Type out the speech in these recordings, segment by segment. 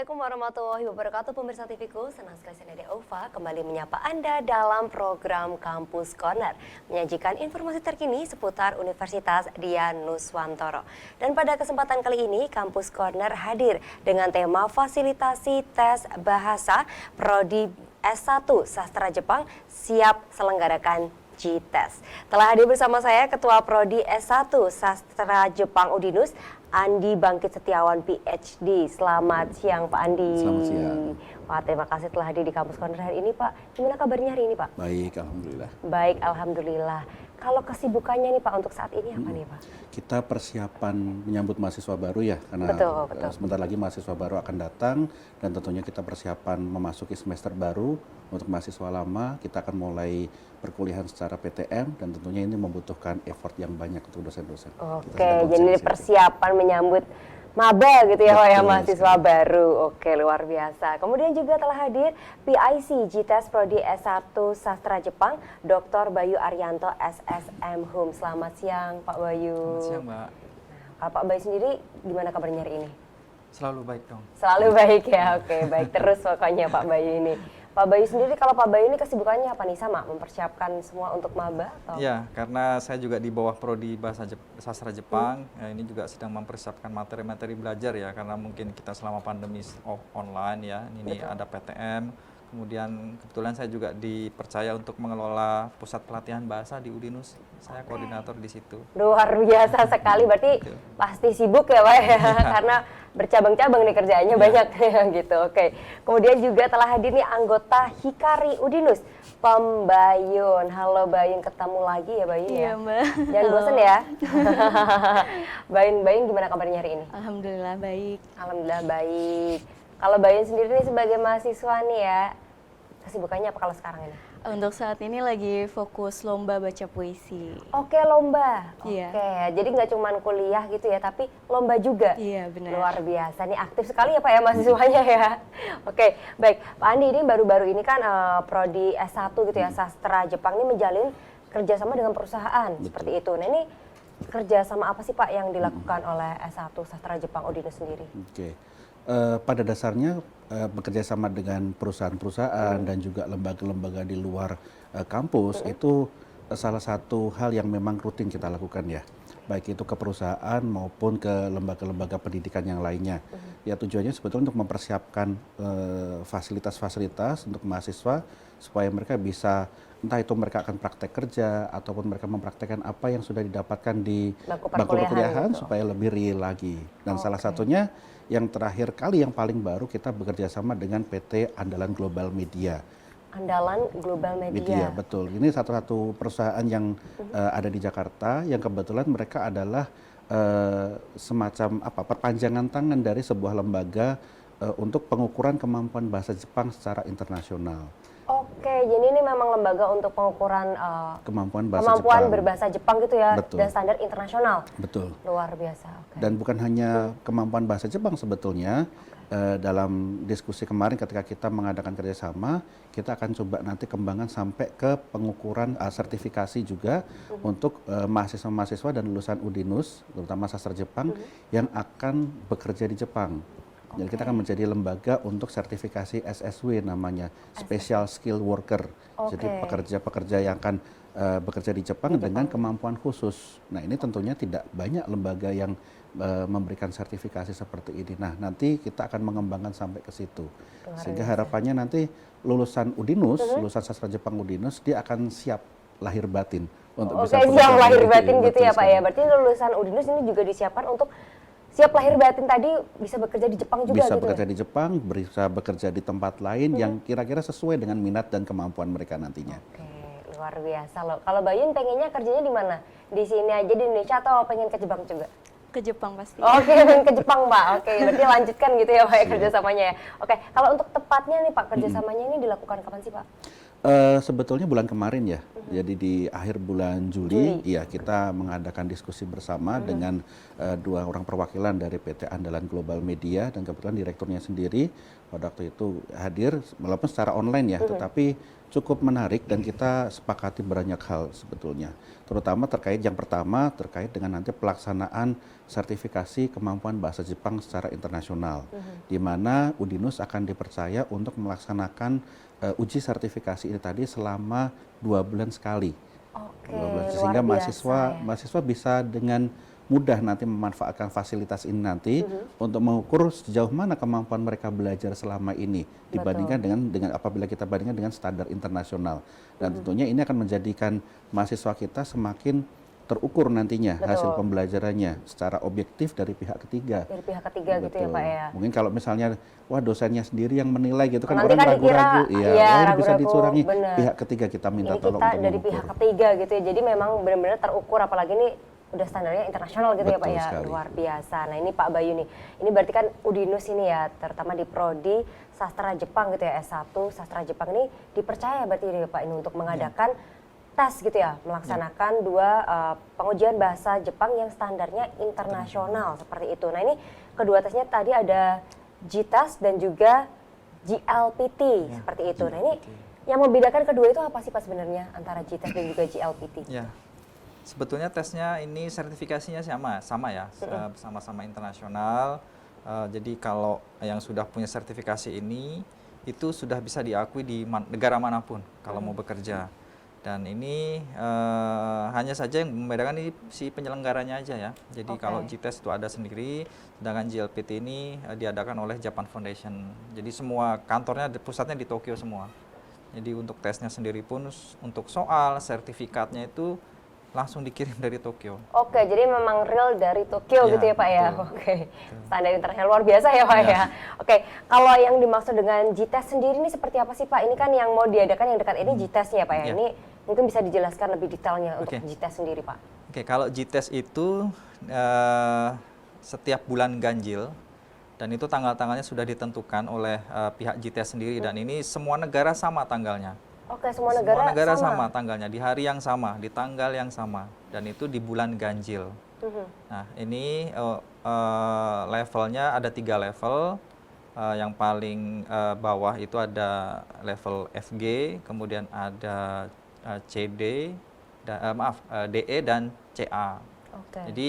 Assalamualaikum warahmatullahi wabarakatuh, pemirsa TVku. Senang sekali saya Nadia Ova kembali menyapa Anda dalam program Kampus Corner, menyajikan informasi terkini seputar Universitas Dian Nuswantoro. Dan pada kesempatan kali ini, Kampus Corner hadir dengan tema fasilitasi tes bahasa Prodi S1 Sastra Jepang siap selenggarakan GTES. Telah hadir bersama saya Ketua Prodi S1 Sastra Jepang Udinus, Andi Bangkit Setiawan PhD. Selamat siang Pak Andi. Selamat siang. Wah, terima kasih telah hadir di Kampus Corner hari ini Pak. Gimana kabarnya hari ini Pak? Baik, alhamdulillah. Baik, alhamdulillah. Kalau kesibukannya nih Pak untuk saat ini apa nih Pak? Kita persiapan menyambut mahasiswa baru ya, karena Betul. sebentar lagi mahasiswa baru akan datang dan tentunya kita persiapan memasuki semester baru. Untuk mahasiswa lama kita akan mulai perkuliahan secara PTM dan tentunya ini membutuhkan effort yang banyak untuk dosen-dosen. Oke, jadi persiapan menyambut maba gitu ya Pak ya, mahasiswa baru. Oke, luar biasa. Kemudian juga telah hadir PIC GTES Prodi S1 Sastra Jepang, Dr. Bayu Arianto SSM Hum. Selamat siang Pak Bayu. Selamat siang Mbak. Kalau Pak Bayu sendiri gimana kabarnya hari ini? Selalu baik dong. Selalu baik ya, oke, baik terus pokoknya Pak Bayu ini. Pak Bayu sendiri, kalau Pak Bayu ini kesibukannya apa nih, sama mempersiapkan semua untuk maba? Atau? Ya, karena saya juga di bawah Prodi Bahasa Sastra Jepang, ya, ini juga sedang mempersiapkan materi-materi belajar ya, karena mungkin kita selama pandemi online ya, ini ada PTM, kemudian kebetulan saya juga dipercaya untuk mengelola pusat pelatihan bahasa di Udinus, saya koordinator di situ. Luar biasa sekali, berarti pasti sibuk ya Pak ya, karena bercabang-cabang nih kerjaannya banyak gitu. Oke. Kemudian juga telah hadir nih anggota Hikari Udinus, Pembayun. Halo Bayun, ketemu lagi ya Bayun ya. Iya Mbak. Jangan bosan ya. Bayun gimana kabarnya hari ini? Alhamdulillah baik. Alhamdulillah baik. Kalau Bayun sendiri nih sebagai mahasiswa nih ya, kesibukannya apa kalau sekarang ini? Untuk saat ini lagi fokus lomba baca puisi. Oke, lomba. Iya. Oke, jadi nggak cuma kuliah gitu ya, tapi lomba juga. Iya benar. Luar biasa, nih aktif sekali ya Pak ya mahasiswanya ya. Oke, baik. Pak Andi, ini baru-baru ini kan Prodi S1 gitu ya, Sastra Jepang ini menjalin kerjasama dengan perusahaan. Betul. Seperti itu. Nah ini kerjasama apa sih Pak yang dilakukan oleh S1 Sastra Jepang Udinus sendiri? Oke. Pada dasarnya bekerja sama dengan perusahaan-perusahaan dan juga lembaga-lembaga di luar kampus itu salah satu hal yang memang rutin kita lakukan ya, baik itu ke perusahaan maupun ke lembaga-lembaga pendidikan yang lainnya. Ya tujuannya sebetulnya untuk mempersiapkan fasilitas-fasilitas untuk mahasiswa supaya mereka bisa, entah itu mereka akan praktek kerja ataupun mereka mempraktekkan apa yang sudah didapatkan di bangku perkuliahan supaya lebih real lagi. Dan salah satunya yang terakhir kali yang paling baru kita bekerja sama dengan PT Andalan Global Media. Andalan Global Media. Betul. Ini satu-satu perusahaan yang ada di Jakarta yang kebetulan mereka adalah semacam perpanjangan tangan dari sebuah lembaga untuk pengukuran kemampuan bahasa Jepang secara internasional. Oke, jadi ini memang lembaga untuk pengukuran kemampuan berbahasa Jepang gitu ya. Betul. Dan standar internasional. Betul. Luar biasa. Okay. Dan bukan hanya kemampuan bahasa Jepang sebetulnya. Dalam diskusi kemarin ketika kita mengadakan kerjasama, kita akan coba nanti kembangkan sampai ke pengukuran sertifikasi juga untuk mahasiswa-mahasiswa dan lulusan Udinus, terutama sastra Jepang, yang akan bekerja di Jepang. Jadi kita akan menjadi lembaga untuk sertifikasi SSW namanya, Special Skill Worker. Jadi pekerja-pekerja yang akan bekerja di Jepang dengan kemampuan khusus. Nah ini tentunya tidak banyak lembaga yang memberikan sertifikasi seperti ini. Nah nanti kita akan mengembangkan sampai ke situ. Sehingga harapannya nanti lulusan Udinus, lulusan sastra Jepang Udinus, dia akan siap lahir batin untuk bisa bekerja. Siap lahir batin gitu ya Pak ya. Berarti lulusan Udinus ini juga disiapkan untuk siap lahir batin tadi bisa bekerja di Jepang juga bisa gitu. Bisa bekerja di Jepang, bisa bekerja di tempat lain yang kira-kira sesuai dengan minat dan kemampuan mereka nantinya. Oke, luar biasa loh. Kalau Bayun pengennya kerjanya di mana? Di sini aja di Indonesia atau pengen ke Jepang juga? Ke Jepang pasti. Oke, pengen ke Jepang Pak. Oke, berarti lanjutkan gitu ya Pak ya kerjasamanya ya. Oke, kalau untuk tepatnya nih Pak, kerjasamanya ini dilakukan kapan sih Pak? Sebetulnya bulan kemarin ya, jadi di akhir bulan Juli, ya kita mengadakan diskusi bersama dengan dua orang perwakilan dari PT Andalan Global Media dan kebetulan direkturnya sendiri pada waktu itu hadir, walaupun secara online ya, tetapi cukup menarik dan kita sepakati banyak hal sebetulnya. Terutama yang pertama terkait dengan nanti pelaksanaan sertifikasi kemampuan bahasa Jepang secara internasional, di mana Udinus akan dipercaya untuk melaksanakan uji sertifikasi ini tadi selama 2 bulan sekali. Oke, 2 bulan. luar Sehingga biasa ya. mahasiswa bisa dengan mudah nanti memanfaatkan fasilitas ini nanti untuk mengukur sejauh mana kemampuan mereka belajar selama ini dibandingkan dengan apabila kita bandingkan dengan standar internasional. Dan tentunya ini akan menjadikan mahasiswa kita semakin terukur nantinya hasil pembelajarannya secara objektif dari pihak ketiga. Dari pihak ketiga gitu ya Pak ya. Mungkin kalau misalnya wah dosennya sendiri yang menilai gitu kan Nanti orang kan ragu-ragu, dikira, iya, iya, wah, bisa ragu-ragu, dicurangi. bener. Pihak ketiga kita minta Ini tolong kita untuk dari mengukur. pihak ketiga gitu ya. Jadi memang benar-benar terukur, apalagi ini udah standarnya internasional gitu ya Pak Betul ya. sekali. Luar biasa. Nah ini Pak Bayu nih, ini berarti kan Udinus ini ya, terutama di Prodi Sastra Jepang gitu ya, S1 Sastra Jepang ini dipercaya berarti ini Pak ini untuk mengadakan tes gitu ya, melaksanakan pengujian bahasa Jepang yang standarnya internasional seperti itu. Nah ini kedua tesnya tadi ada GTES dan juga GLPT seperti itu. Nah ini yang membedakan kedua itu apa sih Pak sebenarnya antara GTES dan juga GLPT? Ya, sebetulnya tesnya ini sertifikasinya sama ya, sama-sama internasional. Jadi kalau yang sudah punya sertifikasi ini itu sudah bisa diakui di negara manapun kalau mau bekerja. Dan ini hanya saja yang membedakan ini si penyelenggaranya aja ya. Jadi kalau GTES itu ada sendiri, sedangkan GLPT ini diadakan oleh Japan Foundation. Jadi semua kantornya, pusatnya di Tokyo semua. Jadi untuk tesnya sendiri pun, untuk soal sertifikatnya itu langsung dikirim dari Tokyo. Oke, jadi memang real dari Tokyo Ya, gitu ya Pak ya. betul. Oke, standar internasional luar biasa ya Pak ya. Oke, kalau yang dimaksud dengan GTES sendiri ini seperti apa sih Pak? Ini kan yang mau diadakan yang dekat ini GTES-nya ya Pak ya. Ya. Ini mungkin bisa dijelaskan lebih detailnya untuk Oke. GTES sendiri Pak. Oke, kalau GTES itu setiap bulan ganjil dan itu tanggal-tanggalnya sudah ditentukan oleh pihak GTES sendiri dan ini semua negara sama tanggalnya. Oke, semua negara sama tanggalnya, di hari yang sama, di tanggal yang sama, dan itu di bulan ganjil. Nah, ini levelnya ada 3 level. Yang paling bawah itu ada level FG, kemudian ada CD, DE dan CA. Oke. Jadi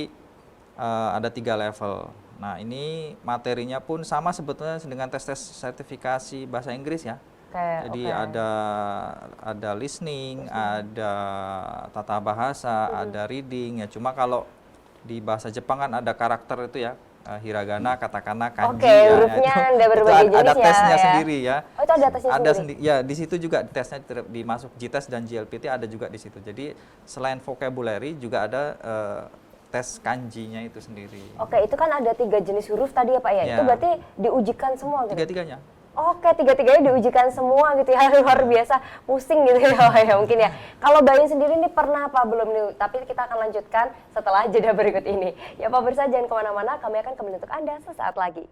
ada 3 level. Nah, ini materinya pun sama sebetulnya dengan tes-tes sertifikasi bahasa Inggris ya. Jadi ada listening, ada tata bahasa, ada reading ya. Cuma kalau di bahasa Jepang kan ada karakter itu ya, hiragana, katakana, kanji. Oke, ya, hurufnya itu, ada berbagai jenis ada ya, tesnya ya. sendiri ya. Oh, itu ada tesnya sendiri? Ya, di situ juga tesnya dimasuk GTES dan GLPT ada juga di situ. Jadi selain vocabulary juga ada tes kanjinya itu sendiri. Oke, itu kan ada 3 jenis huruf tadi ya Pak ya. Ya. Itu berarti diujikan semua gitu? Tiga-tiganya. Oke, 3-tiganya diujikan semua gitu ya, luar biasa, pusing gitu ya Pak ya mungkin ya. Kalau Bayu sendiri ini pernah apa belum nih? Tapi kita akan lanjutkan setelah jeda berikut ini. Ya Pak Pemirsa, jangan kemana-mana, kami akan kembali untuk Anda sesaat lagi.